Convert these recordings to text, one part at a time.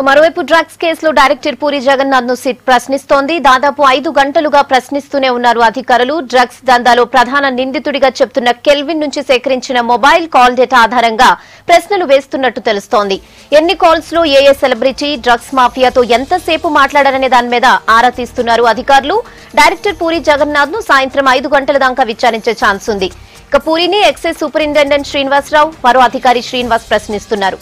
మరోవైపు డ్రగ్స్ కేసులో డైరెక్టర్ పూరి జగన్నాథ్ ను సిట్ ప్రశ్నిస్తోంది. దాదాపు 5 గంటలుగా ప్రశ్నిస్తూనే ఉన్నారు అధికారులు. డ్రగ్స్ దందాలో ప్రధాన నిందితుడిగా చెప్తున్న కెల్విన్ నుంచి సేకరించిన మొబైల్ కాల్ డేటా ఆధారంగా ప్రశ్నలు వేస్తున్నట్టు తెలుస్తోంది. ఎన్ని కాల్స్ లో ఏ సెలబ్రిటీ డ్రగ్స్ మాఫియాతో ఎంతసేపు మాట్లాడారనే దాని మీద ఆరా తీస్తున్నారు అధికారులు. డైరెక్టర్ పూరి జగన్నాథ్ ను సాయంత్రం 5 గంటల దాకా విచారించే ఛాన్స్ ఉంది. ఇక పూరిని ఎక్సైజ్ సూపరింటెండెంట్ శ్రీనివాసరావు, మరో అధికారి శ్రీనివాస్ ప్రశ్నిస్తున్నారు.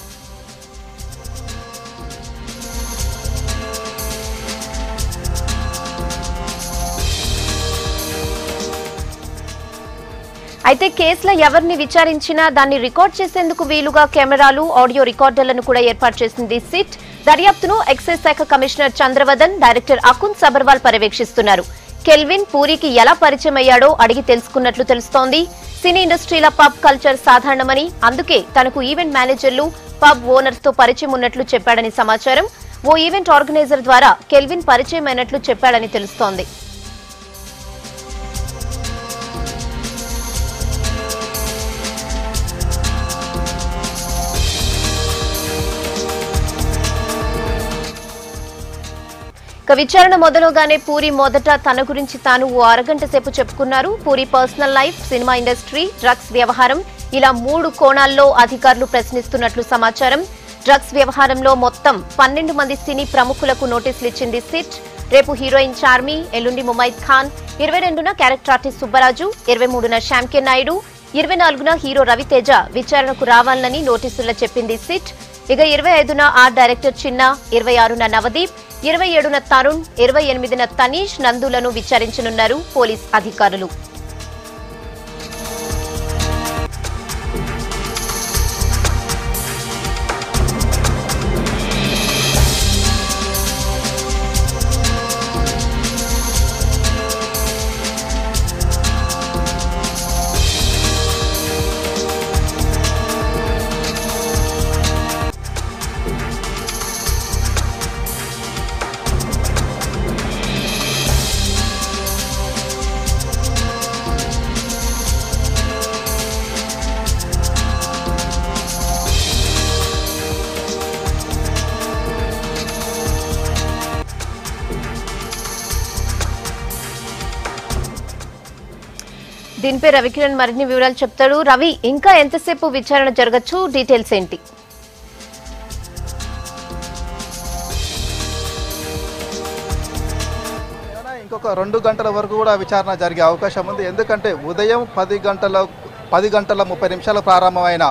అయితే కేసులో ఎవరిని విచారించినా దాన్ని రికార్డ్ చేసేందుకు వీలుగా కెమెరాలు, ఆడియో రికార్డర్లను కూడా ఏర్పాటు చేసింది సిట్. దర్యాప్తును ఎక్సైజ్ శాఖ కమిషనర్ చంద్రవదన్, డైరెక్టర్ అకున్ సబర్వాల్ పర్యవేక్షిస్తున్నారు. కెల్విన్ పూరికి ఎలా పరిచయం అయ్యాడో అడిగి తెలుసుకున్నట్లు తెలుస్తోంది. సినీ ఇండస్ట్రీల పబ్ కల్చర్ సాధారణమని, అందుకే తనకు ఈవెంట్ మేనేజర్లు, పబ్ ఓనర్స్ తో పరిచయం ఉన్నట్లు చెప్పాడని సమాచారం. ఓ ఈవెంట్ ఆర్గనైజర్ ద్వారా కెల్విన్ పరిచయం అయినట్లు చెప్పాడని తెలుస్తోంది. విచారణ మొదలుగానే పూరి మొదట తన గురించి తాను ఓ అరగంట సేపు చెప్పుకున్నారు. Puri personal life, cinema industry, drugs వ్యవహారం, ఇలా 3 కోణాల్లో అధికారులు ప్రశ్నిస్తున్నట్లు సమాచారం. డ్రగ్స్ వ్యవహారంలో మొత్తం 12 మంది సినీ ప్రముఖులకు నోటీసులు ఇచ్చింది సిట్. రేపు హీరోయిన్ చార్మి, ఎల్లుండి ముమైత్ ఖాన్, 22న క్యారెక్టర్ ఆర్టిస్ట్ సుబ్బరాజు, 23న శ్యామ్కే నాయుడు, 24న హీరో రవితేజ విచారణకు రావాలని నోటీసుల్లో చెప్పింది సిట్. ఇక 25న ఆర్ట్ డైరెక్టర్ చిన్న, 26న నవదీప్, 27న తరుణ్, 28న తనీష్, నందులను విచారించనున్నారు పోలీస్ అధికారులు. దీనిపై రవికిరణ్ మరిన్ని వివరాలు చెప్తాడు. రవి, ఇంకా ఎంతసేపు విచారణ జరగచ్చు, డీటెయిల్స్ ఏంటి? ఇంకొక 2 గంటల వరకు కూడా విచారణ జరిగే అవకాశం ఉంది. ఎందుకంటే ఉదయం 10 గంటల 30 నిమిషాలకు ప్రారంభమైన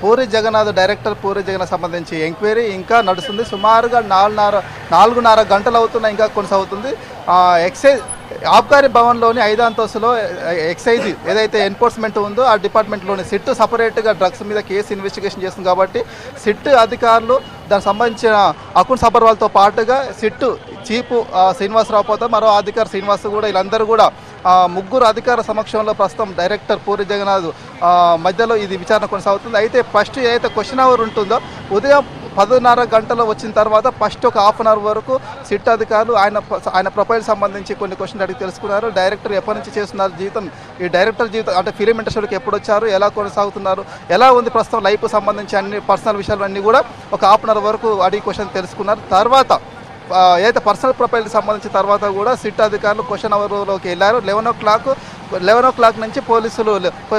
పూరి జగన్నాథ్, డైరెక్టర్ పూరి జగన్నాథ్ సంబంధించి ఎంక్వైరీ ఇంకా నడుస్తుంది. సుమారుగా 4.5 గంటలు అవుతున్నా ఇంకా కొనసాగుతుంది. ఎక్సైజ్ ఆబ్కారీ భవన్లోని 5వ అంతస్తులో ఎక్సైజ్ ఏదైతే ఎన్ఫోర్స్మెంట్ ఉందో ఆ డిపార్ట్మెంట్లోని సిట్ సపరేట్గా డ్రగ్స్ మీద కేసు ఇన్వెస్టిగేషన్ చేస్తుంది. కాబట్టి సిట్ అధికారులు దానికి సంబంధించిన అకున్ సబర్వాల్తో పాటుగా సిట్ చీఫ్ శ్రీనివాసరావు పోతా, మరో అధికారి శ్రీనివాస్ కూడా, వీళ్ళందరూ కూడా 3 అధికార సమక్షంలో ప్రస్తుతం డైరెక్టర్ పూరి జగన్నాథ్ మధ్యలో ఇది విచారణ కొనసాగుతుంది. అయితే ఫస్ట్ ఏదైతే క్వశ్చన్ అవర్ ఉంటుందో ఉదయం 10:30 గంటలు వచ్చిన తర్వాత ఫస్ట్ ఒక ½ అవర్ వరకు సిట్ అధికారులు ఆయన ప్రొఫైల్ సంబంధించి కొన్ని క్వశ్చన్లు అడిగి తెలుసుకున్నారు. డైరెక్టర్ ఎప్పటి నుంచి చేస్తున్నారు జీవితం, ఈ డైరెక్టర్ జీవితం అంటే ఫిలిం ఇండస్ట్రీకి ఎప్పుడు వచ్చారు, ఎలా కొనసాగుతున్నారు, ఎలా ఉంది ప్రస్తుతం లైఫ్ సంబంధించి అన్ని పర్సనల్ విషయాలు అన్నీ కూడా ఒక ½ అవర్ వరకు అడిగి క్వశ్చన్ తెలుసుకున్నారు. తర్వాత ఏదైతే పర్సనల్ ప్రొఫైల్కి సంబంధించిన తర్వాత కూడా సిట్ అధికారులు క్వశ్చన్ అవర్లోకి వెళ్ళారు. 11 o'clock నుంచి పోలీసులు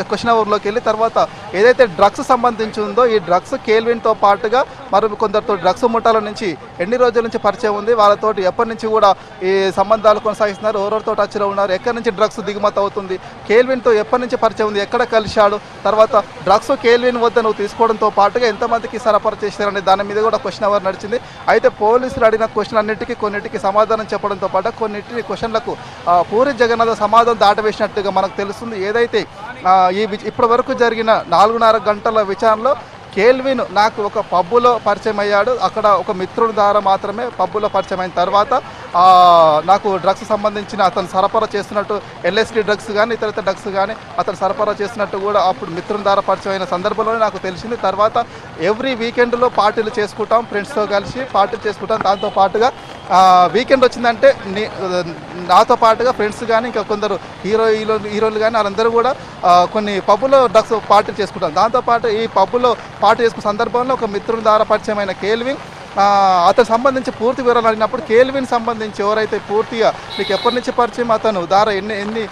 క్వశ్చన్ అవర్లోకి వెళ్ళి తర్వాత ఏదైతే డ్రగ్స్ సంబంధించి ఉందో ఈ డ్రగ్స్ కేల్విన్తో పాటుగా మరి కొందరితో డ్రగ్స్ ముఠాల నుంచి ఎన్ని రోజుల నుంచి పరిచయం ఉంది, వాళ్ళతో ఎప్పటి నుంచి కూడా ఈ సంబంధాలు కొనసాగిస్తున్నారు, ఎవరెవరితో టచ్లో ఉన్నారు, ఎక్కడి నుంచి డ్రగ్స్ దిగుమతి అవుతుంది, కేల్విన్తో ఎప్పటి నుంచి పరిచయం ఉంది, ఎక్కడ కలిశాడు, తర్వాత డ్రగ్స్ కేల్విన్ వద్ద నువ్వు తీసుకోవడంతో పాటుగా ఎంతమందికి సరఫరా చేశారనే దాని మీద కూడా క్వశ్చన్ అవర్ నడిచింది. అయితే పోలీసులు అడిగిన క్వశ్చన్ కొన్నిటికి సమాధానం చెప్పడంతో పాటు కొన్నింటి క్వశ్చన్లకు పూరి జగన్నాథ్ సమాధానం దాటవేసినట్టుగా మనకు తెలుస్తుంది. ఏదైతే ఇప్పటి వరకు జరిగిన 4.5 గంటల విచారణలో కేల్విన్ నాకు ఒక పబ్బులో పరిచయం అయ్యాడు, అక్కడ ఒక మిత్రుడి ద్వారా మాత్రమే పబ్బులో పరిచయం అయిన తర్వాత నాకు డ్రగ్స్ సంబంధించిన అతను సరఫరా చేస్తున్నట్టు ఎల్ఎస్డి డ్రగ్స్ కానీ ఇతర డ్రగ్స్ కానీ అతను సరఫరా చేస్తున్నట్టు కూడా అప్పుడు మిత్రుని ద్వారా పరిచయం అయిన సందర్భంలోనే నాకు తెలిసింది. తర్వాత ఎవ్రీ వీకెండ్లో పార్టీలు చేసుకుంటాం, ఫ్రెండ్స్తో కలిసి పార్టీలు చేసుకుంటాం. దాంతో పాటుగా వీకెండ్ వచ్చిందంటే నాతో పాటుగా ఫ్రెండ్స్ కానీ ఇంకా కొందరు హీరోలు కానీ వాళ్ళందరూ కూడా కొన్ని పబ్బులో డ్రగ్స్ పార్టీలు చేసుకుంటాం. దాంతోపాటు ఈ పబ్బులో పార్టీ చేసుకున్న సందర్భంలో ఒక మిత్రుని ద్వారా పరిచయమైన కేల్విన్ అతను సంబంధించి పూర్తి వివరాలు అడిగినప్పుడు కేల్విన్ సంబంధించి ఎవరైతే పూర్తిగా మీకు ఎప్పటి నుంచి పరిచయం అతను ఎన్ని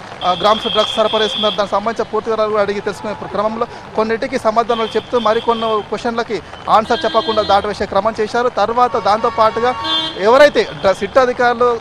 గ్రామ్స్ డ్రగ్స్ సరఫరేస్తున్నారు దానికి సంబంధించిన పూర్తి వివరాలు కూడా అడిగి తెలుసుకునే క్రమంలో కొన్నిటికి సమాధానాలు చెప్తూ మరికొన్ని క్వశ్చన్లకి ఆన్సర్ చెప్పకుండా దాటవేసే క్రమం చేశారు. తర్వాత దాంతోపాటుగా ఎవరైతే సిట్ అధికారులు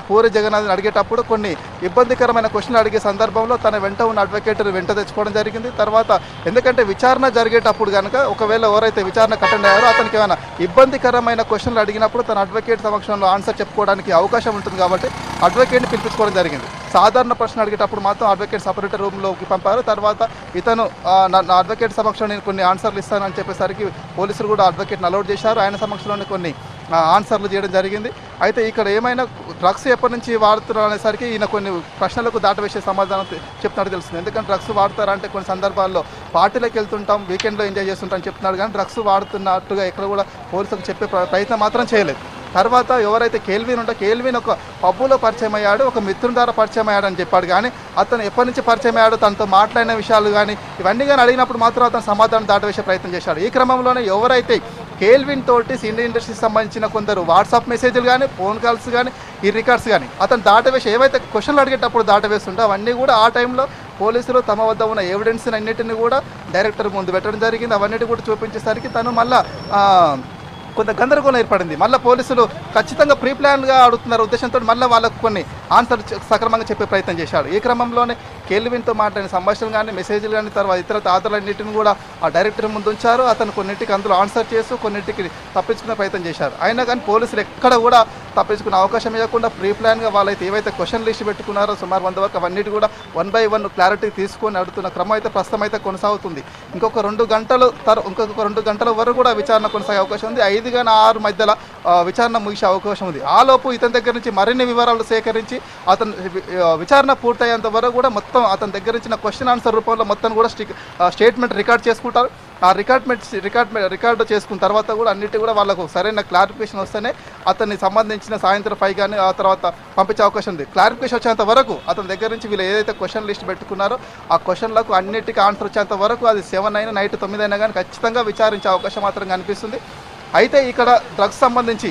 పూరి జగన్నాథ్ని అడిగేటప్పుడు కొన్ని ఇబ్బందికరమైన క్వశ్చన్లు అడిగే సందర్భంలో తన వెంట ఉన్న అడ్వకేట్ వెంట తెచ్చుకోవడం జరిగింది. తర్వాత ఎందుకంటే విచారణ జరిగేటప్పుడు కనుక ఒకవేళ ఎవరైతే విచారణ అటెండ్ అయ్యారో అతనికి ఏమైనా ఇబ్బందికరమైన క్వశ్చన్లు అడిగినప్పుడు తన అడ్వకేట్ సమక్షంలో ఆన్సర్ చెప్పుకోవడానికి అవకాశం ఉంటుంది కాబట్టి అడ్వకేట్ని పిలిపించుకోవడం జరిగింది. సాధారణ ప్రశ్న అడిగేటప్పుడు మాత్రం అడ్వకేట్ సపరేట్ రూమ్లోకి పంపారు. తర్వాత ఇతను నా అడ్వకేట్ సమక్షంలో నేను కొన్ని ఆన్సర్లు ఇస్తానని చెప్పేసరికి పోలీసులు కూడా అడ్వకేట్ని అలౌట్ చేశారు. ఆయన సమక్షంలోనే కొన్ని ఆన్సర్లు చేయడం జరిగింది. అయితే ఇక్కడ ఏమైనా డ్రగ్స్ ఎప్పటి నుంచి వాడుతున్నారు అనేసరికి ఈయన కొన్ని ప్రశ్నలకు దాటవేసే సమాధానం చెప్తున్నట్టు తెలుస్తుంది. ఎందుకంటే డ్రగ్స్ వాడతారంటే కొన్ని సందర్భాల్లో పార్టీలకు వెళ్తుంటాం, వీకెండ్లో ఎంజాయ్ చేస్తుంటాం చెప్తున్నాడు, కానీ డ్రగ్స్ వాడుతున్నట్టుగా ఎక్కడ కూడా పోలీసులకు చెప్పే ప్రయత్నం మాత్రం చేయలేదు. తర్వాత ఎవరైతే కేల్విన్ ఒక పబ్బులో పరిచయం అయ్యాడు, ఒక మిత్రుని ద్వారా పరిచయం అయ్యాడని చెప్పాడు. కానీ అతను ఎప్పటి నుంచి పరిచయం అయ్యాడు, తనతో మాట్లాడిన విషయాలు కానీ ఇవన్నీ కానీ అడిగినప్పుడు మాత్రం అతను సమాధానం దాటవేసే ప్రయత్నం చేశాడు. ఈ క్రమంలోనే ఎవరైతే కేల్విన్ తోటి సినీ ఇండస్ట్రీకి సంబంధించిన కొందరు వాట్సాప్ మెసేజ్లు కానీ ఫోన్ కాల్స్ కానీ ఈ రికార్డ్స్ కానీ అతను దాటవేసి ఏవైతే క్వశ్చన్లు అడిగేటప్పుడు దాటవేస్తుంటే అవన్నీ కూడా ఆ టైంలో పోలీసులు తమ వద్ద ఉన్న ఎవిడెన్స్ అన్నిటిని కూడా డైరెక్టర్ ముందు పెట్టడం జరిగింది. అవన్నిటి కూడా చూపించేసరికి తను మళ్ళీ కొంత గందరగోళం ఏర్పడింది. మళ్ళీ పోలీసులు ఖచ్చితంగా ప్రీ ప్లాన్గా అడుగుతున్నారు ఉద్దేశంతో మళ్ళీ వాళ్ళకు కొన్ని ఆన్సర్ సక్రమంగా చెప్పే ప్రయత్నం చేశాడు. ఈ క్రమంలోనే కేల్విన్తో మాట్లాడిన సంభాషణలు కానీ మెసేజ్లు కానీ తర్వాత ఇతర ఆధారాలన్నింటిని కూడా ఆ డైరెక్టర్ ముందు ఉంచారు. అతను కొన్నింటికి అందులో ఆన్సర్ చేస్తూ కొన్నింటికి తప్పించుకునే ప్రయత్నం చేశారు. అయినా కానీ పోలీసులు ఎక్కడ కూడా తప్పించుకునే అవకాశం ఇవ్వకుండా ప్రీ ప్లాన్గా వాళ్ళైతే ఏవైతే క్వశ్చన్ లిస్ట్ పెట్టుకున్నారో సుమారు 100 వరకు అవన్నిటి కూడా 1 by 1 క్లారిటీ తీసుకొని అడుగుతున్న క్రమం అయితే ప్రస్తుతం అయితే కొనసాగుతుంది. ఇంకొక 2 గంటల వరకు కూడా విచారణ కొనసాగే అవకాశం ఉంది. 5 కానీ 6 మధ్యలో విచారణ ముగిసే అవకాశం ఉంది. ఆలోపు ఇతని దగ్గర నుంచి మరిన్ని వివరాలు సేకరించి అతను విచారణ పూర్తయ్యేంత వరకు కూడా మొత్తం అతని దగ్గర ఇచ్చిన క్వశ్చన్ ఆన్సర్ రూపంలో మొత్తం కూడా స్టేట్మెంట్ రికార్డ్ చేసుకుంటారు. ఆ రికార్డు చేసుకున్న తర్వాత కూడా అన్నిటి కూడా వాళ్ళకు సరైన క్లారిఫికేషన్ వస్తేనే అతన్ని సంబంధించిన సాయంత్రం 5 కానీ ఆ తర్వాత పంపించే అవకాశం ఉంది. క్లారిఫికేషన్ వచ్చేంత వరకు అతని దగ్గర నుంచి వీళ్ళు ఏదైతే క్వశ్చన్ లిస్ట్ పెట్టుకున్నారో ఆ క్వశ్చన్లకు అన్నిటికీ ఆన్సర్ వచ్చేంత వరకు అది 7 అయినా నైట్ 9 అయినా కానీ ఖచ్చితంగా విచారించే అవకాశం మాత్రం కనిపిస్తుంది. అయితే ఇక్కడ డ్రగ్స్ సంబంధించి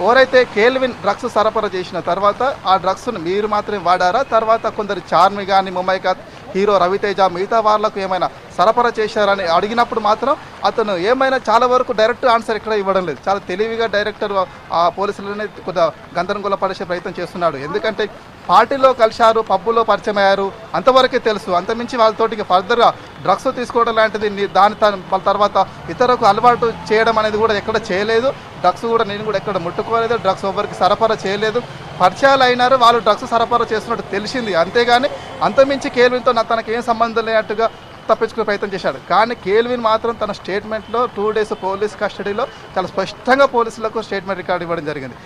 ఎవరైతే కేల్విన్ డ్రగ్స్ సరఫరా చేసిన తర్వాత ఆ డ్రగ్స్ను మీరు మాత్రమే వాడారా, తర్వాత కొందరు చార్మి కానీ ముమైకాత్ హీరో రవితేజ మిగతా వాళ్ళకు ఏమైనా సరఫరా చేశారని అడిగినప్పుడు మాత్రం అతను ఏమైనా చాలా వరకు డైరెక్ట్ ఆన్సర్ ఎక్కడ ఇవ్వడం లేదు. చాలా తెలివిగా డైరెక్టర్ ఆ పోలీసులనే కొద్దిగా గందరగోళ పడే ప్రయత్నం చేస్తున్నాడు. ఎందుకంటే పార్టీలో కలిశారు, పబ్బులో పరిచయం అయ్యారు, అంతవరకే తెలుసు. అంతమించి వాళ్ళతోటి ఫర్దర్గా డ్రగ్స్ తీసుకోవడం లాంటిది వాళ్ళ తర్వాత ఇతరులకు అలవాటు చేయడం అనేది కూడా ఎక్కడ చేయలేదు. డ్రగ్స్ కూడా నేను కూడా ఎక్కడ ముట్టుకోలేదు, డ్రగ్స్ ఎవరికి సరఫరా చేయలేదు. పరిచయాలు అయినారు, వాళ్ళు డ్రగ్స్ సరఫరా చేస్తున్నట్టు తెలిసింది. అంతేగాని అంతమించి కేల్విన్తో తనకు ఏం సంబంధం లేనట్టుగా తప్పించుకునే ప్రయత్నం చేశాడు. కానీ కేల్విన్ మాత్రం తన స్టేట్మెంట్లో 2 days పోలీస్ కస్టడీలో చాలా స్పష్టంగా పోలీసులకు స్టేట్మెంట్ రికార్డు ఇవ్వడం జరిగింది.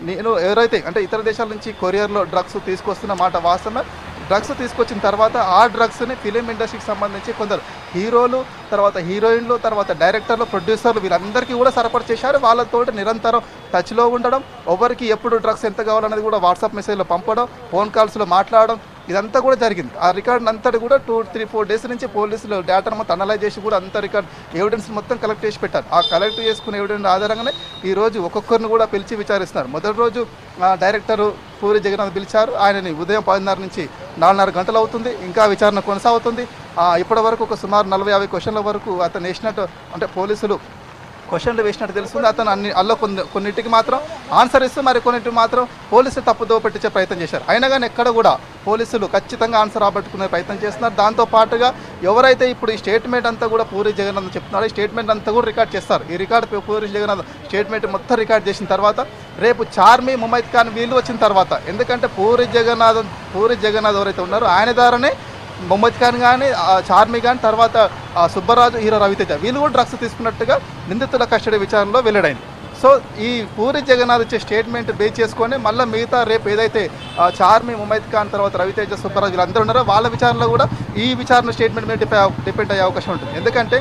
నేను ఎవరైతే అంటే ఇతర దేశాల నుంచి కొరియర్లో డ్రగ్స్ తీసుకొస్తున్న మాట వాస్తవమే. డ్రగ్స్ తీసుకొచ్చిన తర్వాత ఆ డ్రగ్స్ని ఫిలిం ఇండస్ట్రీకి సంబంధించి కొందరు హీరోలు, తర్వాత హీరోయిన్లు, తర్వాత డైరెక్టర్లు, ప్రొడ్యూసర్లు వీళ్ళందరికీ కూడా సరఫరా చేశారు. వాళ్ళతో నిరంతరం టచ్లో ఉండడం, ఎవరికి ఎప్పుడు డ్రగ్స్ ఎంత కావాలనేది కూడా వాట్సాప్ మెసేజ్లో పంపడం, ఫోన్ కాల్స్లో మాట్లాడడం ఇదంతా కూడా జరిగింది. ఆ రికార్డు అంతటి కూడా 2-3-4 days నుంచి పోలీసులు డేటాను మొత్తం అనలైజ్ చేసి కూడా అంత రికార్డ్ ఎవిడెన్స్ మొత్తం కలెక్ట్ చేసి పెట్టారు. ఆ కలెక్ట్ చేసుకునే ఎవిడెన్స్ ఆధారంగానే ఈరోజు ఒక్కొక్కరిని కూడా పిలిచి విచారిస్తున్నారు. మొదటి రోజు డైరెక్టర్ పూరి జగన్నాథ్ పిలిచారు. ఆయనని ఉదయం 10:30 నుంచి 4:30 గంటలు అవుతుంది. ఇంకా విచారణ కొనసాగుతుంది. ఇప్పటి వరకు ఒక సుమారు 40-50 క్వశ్చన్ల వరకు అతను వేసినట్టు అంటే పోలీసులు క్వశ్చన్లు వేసినట్టు తెలుస్తుంది. అతను అల్లో కొన్నింటికి మాత్రం ఆన్సర్ ఇస్తూ మరి కొన్నింటికి మాత్రం పోలీసులు తప్పుదో పెట్టించే ప్రయత్నం చేశారు. అయినా కానీ ఎక్కడ కూడా పోలీసులు ఖచ్చితంగా ఆన్సర్ రాబట్టుకునే ప్రయత్నం చేస్తున్నారు. దాంతోపాటుగా ఎవరైతే ఇప్పుడు ఈ స్టేట్మెంట్ అంతా కూడా పూరి జగన్నాథ్ చెప్తున్నారో ఈ స్టేట్మెంట్ అంతా కూడా రికార్డ్ చేస్తారు. ఈ రికార్డు పూరి జగన్నాథ్ స్టేట్మెంట్ మొత్తం రికార్డ్ చేసిన తర్వాత రేపు చార్మి ముమైత్ ఖాన్ వీళ్ళు వచ్చిన తర్వాత, ఎందుకంటే పూరి జగన్నాథ్ ఎవరైతే ఉన్నారో ఆయన ద్వారానే ముమైత్ ఖాన్ కానీ చార్మి కానీ తర్వాత సుబ్బరాజు హీరో రవితేజ వీళ్ళు కూడా డ్రగ్స్ తీసుకున్నట్టుగా నిందితుల కస్టడీ విచారణలో వెల్లడైంది. సో ఈ పూరి జగన్నాథ్ ఇచ్చే స్టేట్మెంట్ బేస్ చేసుకొని మళ్ళీ మిగతా రేపు ఏదైతే చార్మి ముమైత్ ఖాన్ తర్వాత రవితేజ సుబ్బరాజు వీళ్ళందరూ ఉన్నారో వాళ్ళ విచారణలో కూడా ఈ విచారణ స్టేట్మెంట్ మీద డిపెండ్ అయ్యే అవకాశం ఉంటుంది. ఎందుకంటే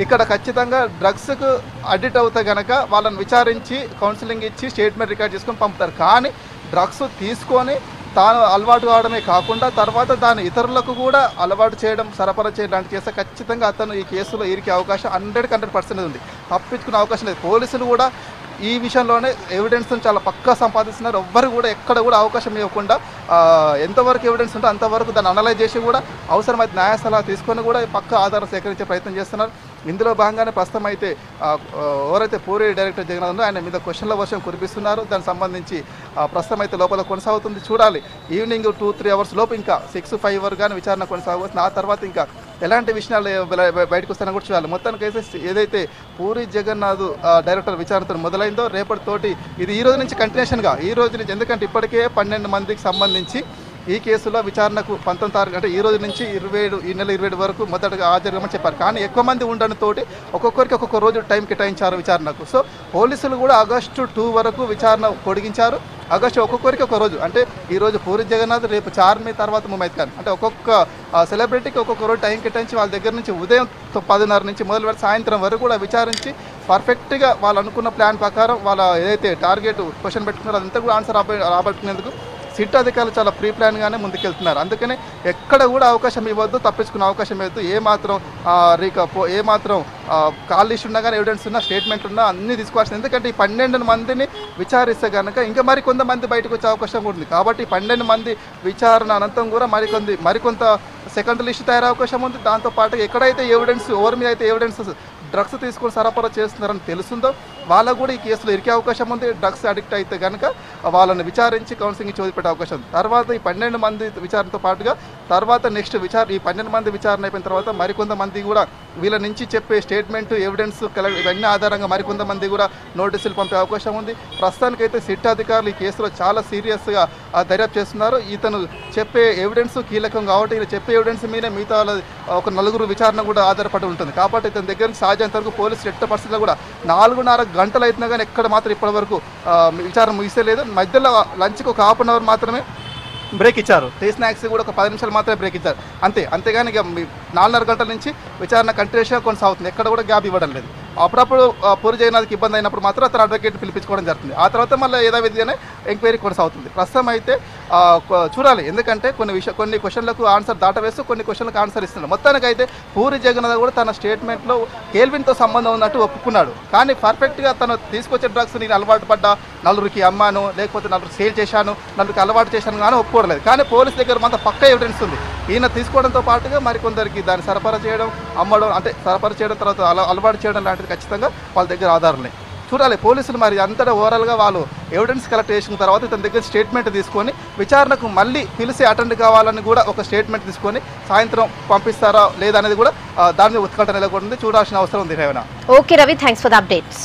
ఇక్కడ ఖచ్చితంగా డ్రగ్స్కు అడిక్ట్ అవుతే కనుక వాళ్ళని విచారించి కౌన్సిలింగ్ ఇచ్చి స్టేట్మెంట్ రికార్డ్ చేసుకొని పంపుతారు. కానీ డ్రగ్స్ తీసుకొని తాను అలవాటు కావడమే కాకుండా తర్వాత దాని ఇతరులకు కూడా అలవాటు చేయడం, సరఫరా చేయడం లాంటి చేస్తే ఖచ్చితంగా అతను ఈ కేసులో ఇరికే అవకాశం 100% ఉంది. తప్పించుకునే అవకాశం లేదు. పోలీసులు కూడా ఈ విషయంలోనే ఎవిడెన్స్ చాలా పక్కా సంపాదిస్తున్నారు. ఎవ్వరు కూడా ఎక్కడ కూడా అవకాశం ఇవ్వకుండా ఎంతవరకు ఎవిడెన్స్ ఉంటే అంతవరకు దాన్ని అనలైజ్ చేసి కూడా అవసరమైతే న్యాయ సలహా తీసుకొని కూడా పక్కా ఆధారం సేకరించే ప్రయత్నం చేస్తున్నారు. ఇందులో భాగంగానే ప్రస్తుతం అయితే ఎవరైతే పూరి డైరెక్టర్ జగన్నాథ్ ఉందో ఆయన మీద క్వశ్చన్ల వర్షం కురిపిస్తున్నారు. దానికి సంబంధించి ప్రస్తుతం అయితే లోపల కొనసాగుతుంది. చూడాలి ఈవినింగ్ 2-3 అవర్స్ లోపు ఇంకా 6-5 వరకు కానీ విచారణ కొనసాగుతుంది. ఆ తర్వాత ఇంకా ఎలాంటి విషయాలు బయటకు వస్తాయని కూడా చూడాలి. మొత్తానికి అయితే ఏదైతే పూరి జగన్నాథ్ డైరెక్టర్ విచారణతో మొదలైందో రేపటితోటి ఇది ఈ రోజు నుంచి కంటిన్యూషన్గా ఈ రోజు నుంచి, ఎందుకంటే ఇప్పటికే 12 మందికి సంబంధించి ఈ కేసులో విచారణకు 19 తారీఖు అంటే ఈ రోజు నుంచి 27 ఈ నెల 27 వరకు మొదటగా హాజరుగామని చెప్పారు. కానీ ఎక్కువ మంది ఉండడంతో ఒక్కొక్కరికి ఒక్కొక్క రోజు టైం కేటాయించారు విచారణకు. సో పోలీసులు కూడా ఆగస్టు 2 వరకు విచారణ పొడిగించారు. ఆగస్టు ఒక్కొక్కరికి ఒక రోజు, అంటే ఈ రోజు పూరి జగన్నాథ్, రేపు చార్మి, తర్వాత ముమైత్ ఖాన్, అంటే ఒక్కొక్క సెలబ్రిటీకి ఒక్కొక్క రోజు టైం కేటాయించి వాళ్ళ దగ్గర నుంచి ఉదయం 10:30 నుంచి మొదలు పెట్టి సాయంత్రం వరకు కూడా విచారించి పర్ఫెక్ట్గా వాళ్ళు అనుకున్న ప్లాన్ ప్రకారం వాళ్ళ ఏదైతే టార్గెట్ క్వశ్చన్ పెట్టుకున్నారో అదంతా కూడా ఆన్సర్ రాబట్టుకునేందుకు సిట్ అధికారులు చాలా ప్రీ ప్లాన్గానే ముందుకెళ్తున్నారు. అందుకని ఎక్కడ కూడా అవకాశం ఇవ్వద్దు, తప్పించుకునే అవకాశం ఇవ్వద్దు. ఏమాత్రం కాల్ లిస్ట్ ఉన్నా కానీ ఎవిడెన్స్ ఉన్నా స్టేట్మెంట్ ఉన్నా అన్నీ తీసుకోవాల్సింది. ఎందుకంటే ఈ 12 మందిని విచారిస్తే కనుక ఇంకా మరికొంతమంది బయటకు వచ్చే అవకాశం ఉంది. కాబట్టి 12 మంది విచారణ అనంతరం కూడా మరికొంత సెకండ్ లిస్ట్ తయారయ్యే అవకాశం ఉంది. దాంతోపాటు ఎక్కడైతే ఎవిడెన్స్, ఎవరి మీద అయితే ఎవిడెన్స్ డ్రగ్స్ తీసుకొని సరఫరా చేస్తున్నారని తెలుస్తుందో వాళ్ళకు కూడా ఈ కేసులో ఇరికే అవకాశం ఉంది. డ్రగ్స్ అడిక్ట్ అయితే కనుక వాళ్ళని విచారించి కౌన్సిలింగ్ ఇచ్చి వదిలిపెట్టే అవకాశం ఉంది. తర్వాత ఈ 12 మంది విచారణతో పాటుగా తర్వాత నెక్స్ట్ ఈ 12 మంది విచారణ అయిపోయిన తర్వాత మరికొంతమంది కూడా వీళ్ళ నుంచి చెప్పే స్టేట్మెంట్, ఎవిడెన్స్ ఇవన్నీ ఆధారంగా మరికొంతమంది కూడా నోటీసులు పంపే అవకాశం ఉంది. ప్రస్తుతానికైతే సిట్ అధికారులు ఈ కేసులో చాలా సీరియస్గా దర్యాప్తు చేస్తున్నారు. ఇతను చెప్పే ఎవిడెన్స్ కీలకం కాబట్టి ఇలా చెప్పే ఎవిడెన్స్ మీద మిగతా ఒక 4 విచారణ కూడా ఆధారపడి ఉంటుంది. కాబట్టి ఇతని దగ్గర నుంచి సాధ్యంత వరకు పోలీసులు ఎట్ట పరిస్థితుల్లో కూడా 4.5 గంటలు అవుతున్నా కానీ ఎక్కడ మాత్రం ఇప్పటి వరకు విచారణ ముగిసలేదు. మధ్యలో లంచ్కి ఒక ½ అవర్ మాత్రమే బ్రేక్ ఇచ్చారు. టీ స్నాక్స్ కూడా ఒక 10 నిమిషాలు మాత్రమే బ్రేక్ ఇచ్చారు అంతేగాని ఇక 4.5 గంటల నుంచి విచారణ కంటిన్యూస్గా కొనసాగుతుంది. ఎక్కడ కూడా గ్యాప్ ఇవ్వడం లేదు. అప్పుడప్పుడు పూరి జగన్నాథ్కి ఇబ్బంది అయినప్పుడు మాత్రం అతను అడ్వకేట్ పిలిపించుకోవడం జరుగుతుంది. ఆ తర్వాత మళ్ళీ యథావిధిగానే ఎంక్వైరీ కొనసాగుతుంది. ప్రస్తుతం అయితే చూడాలి, ఎందుకంటే కొన్ని క్వశ్చన్లకు ఆన్సర్ దాటవేస్తూ కొన్ని క్వశ్చన్లకు ఆన్సర్ ఇస్తున్నాడు. మొత్తానికి అయితే పూరి జగన్నాథ్ కూడా తన స్టేట్మెంట్లో కేల్విన్తో సంబంధం ఉన్నట్టు ఒప్పుకున్నాడు. కానీ పర్ఫెక్ట్గా తను తీసుకొచ్చే డ్రగ్స్ నేను అలవాటు పడ్డా, 4కి అమ్మాను, లేకపోతే 4కి సేల్ చేశాను, 4కి అలవాటు చేశాను కానీ ఒప్పుకోవట్లేదు. కానీ పోలీస్ దగ్గర మాత్రం పక్కా ఎవిడెన్స్ ఉంది. ఈయన తీసుకోవడంతో పాటుగా మరికొందరికి దాన్ని సరఫరా చేయడం, అమ్మడం, అంటే సరఫరా చేయడం, తర్వాత అలవాటు చేయడం లాంటిది ఖచ్చితంగా వాళ్ళ దగ్గర ఆధారాలు. చూడాలి పోలీసులు మరి అంతటా ఓవరాల్గా వాళ్ళు ఎవిడెన్స్ కలెక్ట్ చేసిన తర్వాత ఇతని దగ్గర స్టేట్మెంట్ తీసుకొని విచారణకు మళ్ళీ పిలిచి అటెండ్ కావాలని కూడా ఒక స్టేట్మెంట్ తీసుకొని సాయంత్రం పంపిస్తారా లేదా అనేది కూడా దాని మీద ఉత్కంఠ నెలకొంది. చూడాల్సిన అవసరం ఉంది. Okay Ravi, thanks for the updates.